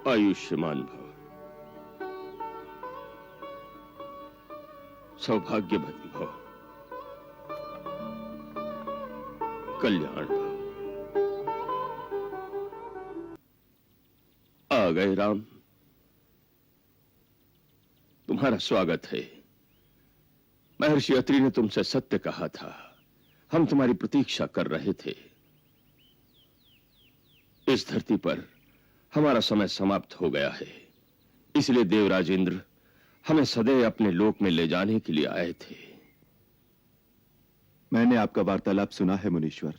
आयुष्मान भव, सौभाग्यवती भव, कल्याण भव। आ गए राम, तुम्हारा स्वागत है। महर्षि अत्रि ने तुमसे सत्य कहा था, हम तुम्हारी प्रतीक्षा कर रहे थे। इस धरती पर हमारा समय समाप्त हो गया है, इसलिए देवराज इंद्र हमें सदैव अपने लोक में ले जाने के लिए आए थे। मैंने आपका वार्तालाप सुना है मुनीश्वर।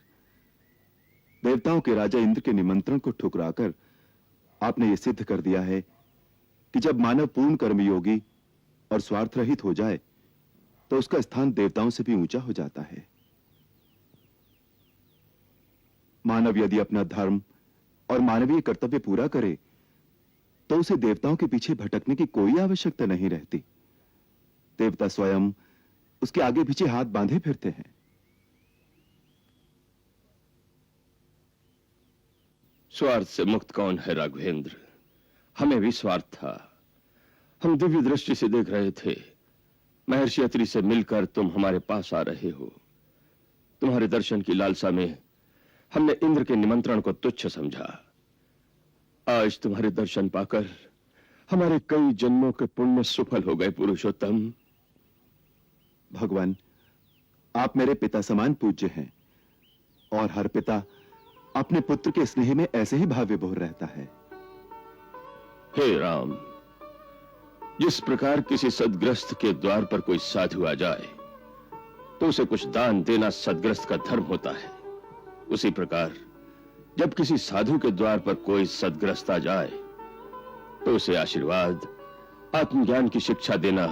देवताओं के राजा इंद्र के निमंत्रण को ठुकराकर आपने यह सिद्ध कर दिया है कि जब मानव पूर्ण कर्मयोगी और स्वार्थ रहित हो जाए तो उसका स्थान देवताओं से भी ऊंचा हो जाता है। मानव यदि अपना धर्म और मानवीय कर्तव्य पूरा करे तो उसे देवताओं के पीछे भटकने की कोई आवश्यकता नहीं रहती। देवता स्वयं उसके आगे पीछे हाथ बांधे फिरते हैं। स्वार्थ से मुक्त कौन है राघवेंद्र? हमें भी स्वार्थ था। हम दिव्य दृष्टि से देख रहे थे, महर्षि अत्रि से मिलकर तुम हमारे पास आ रहे हो। तुम्हारे दर्शन की लालसा में हमने इंद्र के निमंत्रण को तुच्छ समझा। आज तुम्हारे दर्शन पाकर हमारे कई जन्मों के पुण्य सफल हो गए पुरुषोत्तम। भगवान, आप मेरे पिता समान पूज्य हैं और हर पिता अपने पुत्र के स्नेह में ऐसे ही भाव विभोर रहता है। हे राम, जिस प्रकार किसी सदग्रस्त के द्वार पर कोई साधु आ जाए तो उसे कुछ दान देना सदग्रस्त का धर्म होता है, उसी प्रकार जब किसी साधु के द्वार पर कोई सदग्रस्त आ जाए तो उसे आशीर्वाद, आत्मज्ञान की शिक्षा देना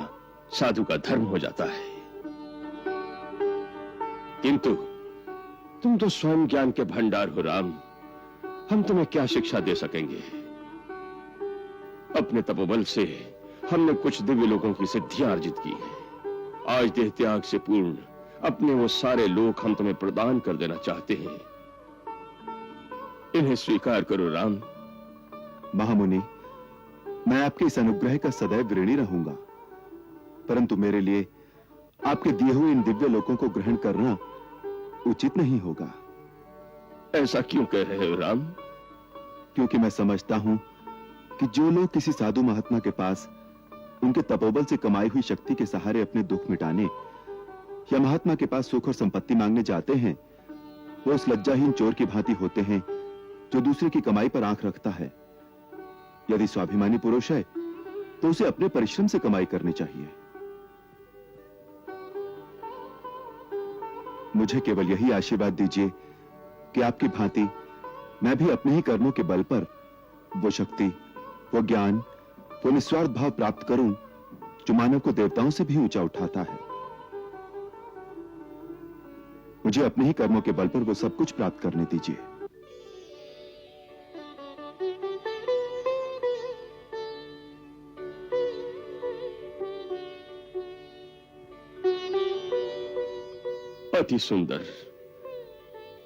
साधु का धर्म हो जाता है। किंतु तुम तो स्वयं ज्ञान के भंडार हो राम, हम तुम्हें क्या शिक्षा दे सकेंगे? अपने तपोबल से हमने कुछ दिव्य लोगों की सिद्धियां अर्जित की है। आज देह त्याग से पूर्ण अपने वो सारे लोक हम तुम्हें प्रदान कर देना चाहते हैं। इन्हें स्वीकार करो राम। महामुनि, मैं आपके इस अनुग्रह का सदैव ऋणी रहूंगा, परंतु मेरे लिए आपके दिए हुए इन दिव्य लोकों को ग्रहण करना उचित नहीं होगा। ऐसा क्यों कह रहे हो राम? क्योंकि मैं समझता हूं कि जो लोग किसी साधु महात्मा के पास उनके तपोबल से कमाई हुई शक्ति के सहारे अपने दुख मिटाने या महात्मा के पास सुख और संपत्ति मांगने जाते हैं, वो उस लज्जाहीन चोर की भांति होते हैं जो दूसरे की कमाई पर आंख रखता है। यदि स्वाभिमानी पुरुष है तो उसे अपने परिश्रम से कमाई करनी चाहिए। मुझे केवल यही आशीर्वाद दीजिए कि आपकी भांति मैं भी अपने ही कर्मों के बल पर वो शक्ति, वो ज्ञान, वो निस्वार्थ भाव प्राप्त करूं जो मानव को देवताओं से भी ऊंचा उठाता है। मुझे अपने ही कर्मों के बल पर वो सब कुछ प्राप्त करने दीजिए। अति सुंदर,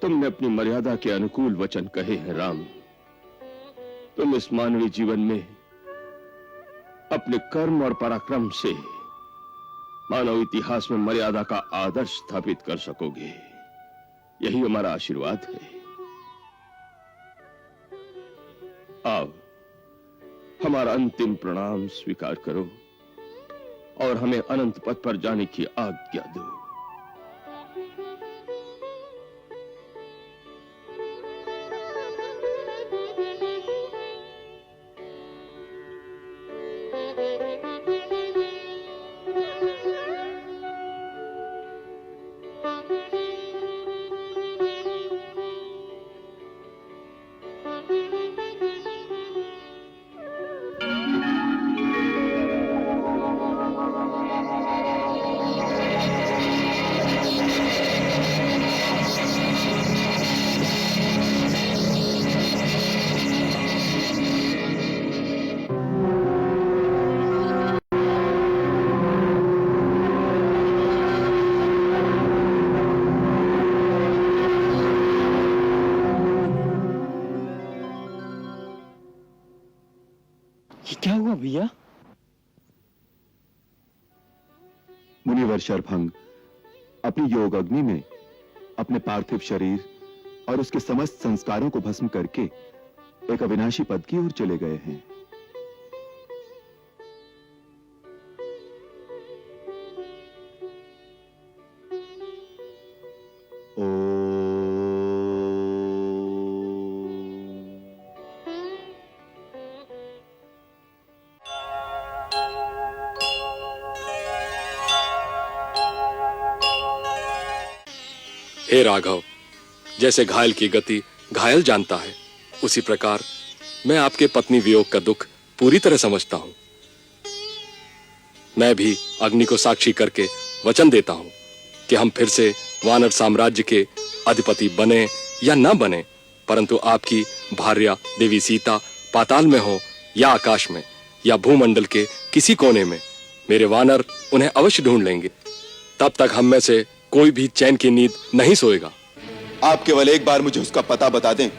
तुमने अपनी मर्यादा के अनुकूल वचन कहे हैं राम। तुम इस मानवीय जीवन में अपने कर्म और पराक्रम से मानव इतिहास में मर्यादा का आदर्श स्थापित कर सकोगे, यही हमारा आशीर्वाद है। आओ, हमारा अंतिम प्रणाम स्वीकार करो और हमें अनंत पथ पर जाने की आज्ञा दो। क्या हुआ भैया? मुनिवर शरभंग अपनी योग अग्नि में अपने पार्थिव शरीर और उसके समस्त संस्कारों को भस्म करके एक अविनाशी पद की ओर चले गए हैं। हे राघव, जैसे घायल की गति घायल जानता है, उसी प्रकार मैं आपके पत्नी वियोग का दुख पूरी तरह समझता हूं। मैं भी अग्नि को साक्षी करके वचन देता हूं कि हम फिर से वानर साम्राज्य के अधिपति बने या न बने, परंतु आपकी भार्या देवी सीता पाताल में हो या आकाश में या भूमंडल के किसी कोने में, मेरे वानर उन्हें अवश्य ढूंढ लेंगे। तब तक हम में से कोई भी चैन की नींद नहीं सोएगा। आप केवल एक बार मुझे उसका पता बता दें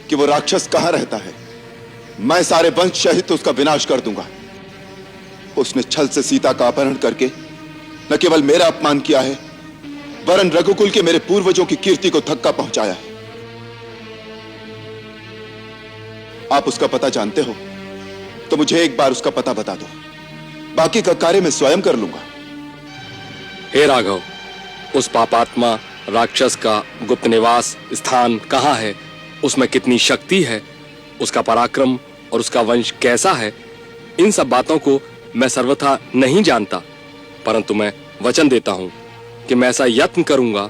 कि वो राक्षस कहां रहता है। मैं सारे वंश सहित उसका विनाश कर दूंगा। उसने छल से सीता का अपहरण करके न केवल मेरा अपमान किया है, वरन रघुकुल के मेरे पूर्वजों की कीर्ति को धक्का पहुंचाया है। आप उसका पता जानते हो तो मुझे एक बार उसका पता बता दो, बाकी का कार्य मैं स्वयं कर लूंगा। हे राघव, उस पापात्मा राक्षस का गुप्त निवास स्थान कहाँ है, उसमें कितनी शक्ति है, उसका पराक्रम और उसका वंश कैसा है, इन सब बातों को मैं सर्वथा नहीं जानता, परंतु मैं वचन देता हूं कि मैं ऐसा यत्न करूंगा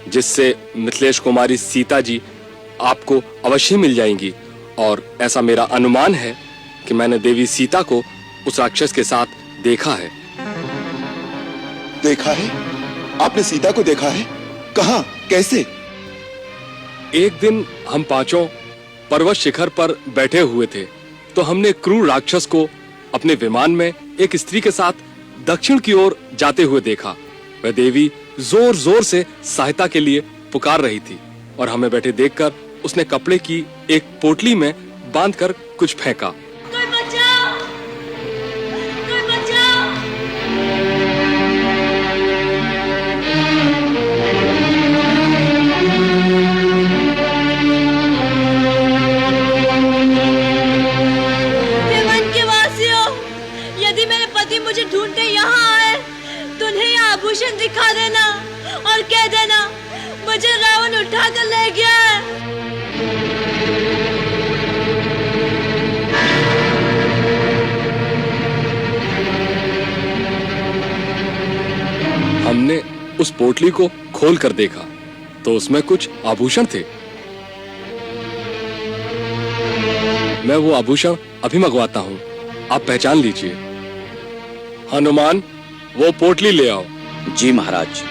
जिससे मिथिलेश कुमारी सीता जी आपको अवश्य मिल जाएंगी। और ऐसा मेरा अनुमान है कि मैंने देवी सीता को उस राक्षस के साथ देखा है। देखा है? आपने सीता को देखा है? कहां? कैसे? एक दिन हम पांचों पर्वत शिखर पर बैठे हुए थे तो हमने क्रूर राक्षस को अपने विमान में एक स्त्री के साथ दक्षिण की ओर जाते हुए देखा। वह देवी जोर जोर से सहायता के लिए पुकार रही थी और हमें बैठे देखकर उसने कपड़े की एक पोटली में बांधकर कुछ फेंका। कोई बचाओ! कोई बचाओ! हे वन के वासियों, यदि मेरे पति मुझे ढूंढते यहाँ आए तो उन्हें यह आभूषण दिखा देना और कह देना मुझे रावण उठा कर ले गया है। हमने उस पोटली को खोल कर देखा तो उसमें कुछ आभूषण थे। मैं वो आभूषण अभी मंगवाता हूँ, आप पहचान लीजिए। हनुमान, वो पोटली ले आओ। जी महाराज।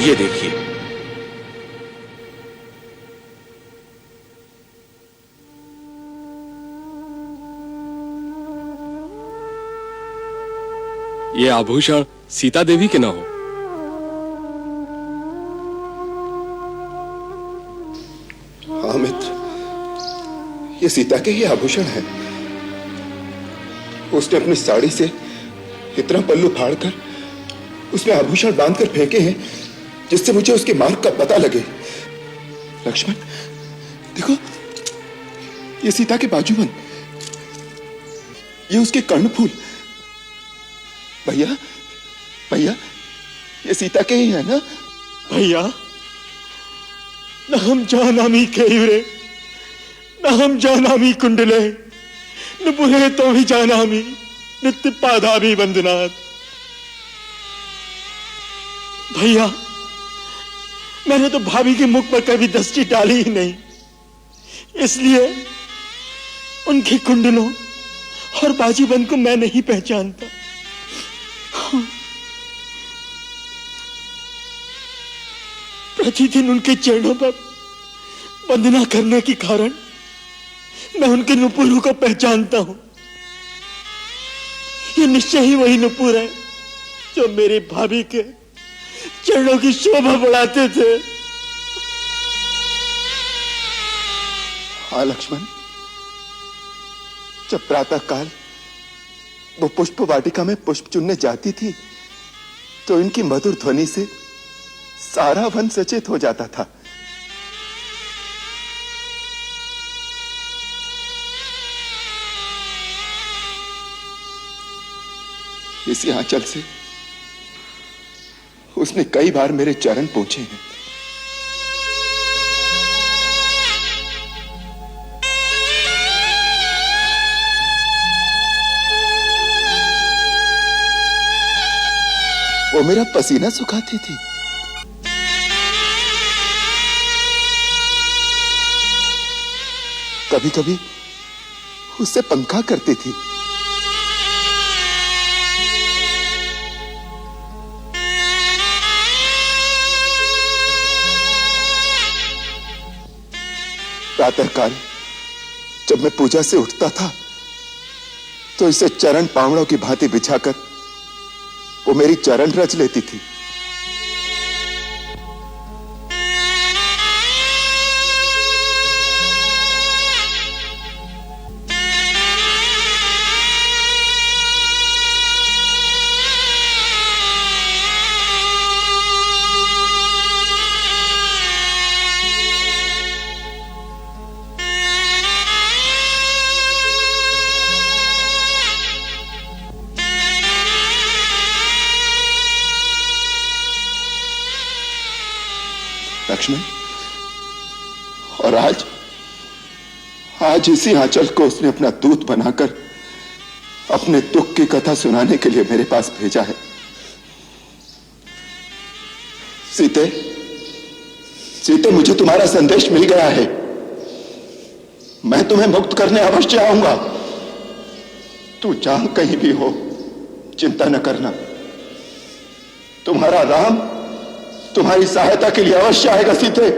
ये देखिए। ये आभूषण सीता देवी के न हो? हाँ मित्र, ये सीता के ही आभूषण है। उसने अपनी साड़ी से इतना पल्लू फाड़कर उसमें आभूषण बांधकर फेंके हैं जिससे मुझे उसके मार्ग का पता लगे। लक्ष्मण देखो, ये सीता के बाजूबंद, ये उसके कर्णफूल। भैया भैया, ये सीता के ही है ना? भैया, न हम जानामी केवरे, न हम जानामी कुंडले, न बुरे तो भी जानामी नित्य पादामी वंदनाथ। भैया, मैंने तो भाभी के मुख पर कभी दृष्टि डाली ही नहीं, इसलिए उनके कुंडलों और बाजीबंद को मैं नहीं पहचानता। प्रतिदिन उनके चरणों पर वंदना करने के कारण मैं उनके नुपुरों को पहचानता हूं। ये निश्चय ही वही नुपुर है जो मेरी भाभी के चरणों की शोभा बढ़ाते थे। हाँ लक्ष्मण, जब प्रातः काल वो पुष्प वाटिका में पुष्प चुनने जाती थी तो इनकी मधुर ध्वनि से सारा वन सचेत हो जाता था। इसी आंचल से उसने कई बार मेरे चरण पूछे हैं। वो मेरा पसीना सुखाती थी। कभी कभी उससे पंखा करती थी। प्रातःकाल जब मैं पूजा से उठता था तो इसे चरण पावड़ों की भांति बिछाकर वो मेरी चरण रच लेती थी। लक्ष्मण, और आज इसी आंचल को उसने अपना दूत बनाकर अपने दुख की कथा सुनाने के लिए मेरे पास भेजा है। सीते, सीते, मुझे तुम्हारा संदेश मिल गया है। मैं तुम्हें मुक्त करने अवश्य आऊंगा। तू जहां कहीं भी हो, चिंता न करना। तुम्हारा राम तुम्हारी सहायता के लिए अवश्य आएगा सीते।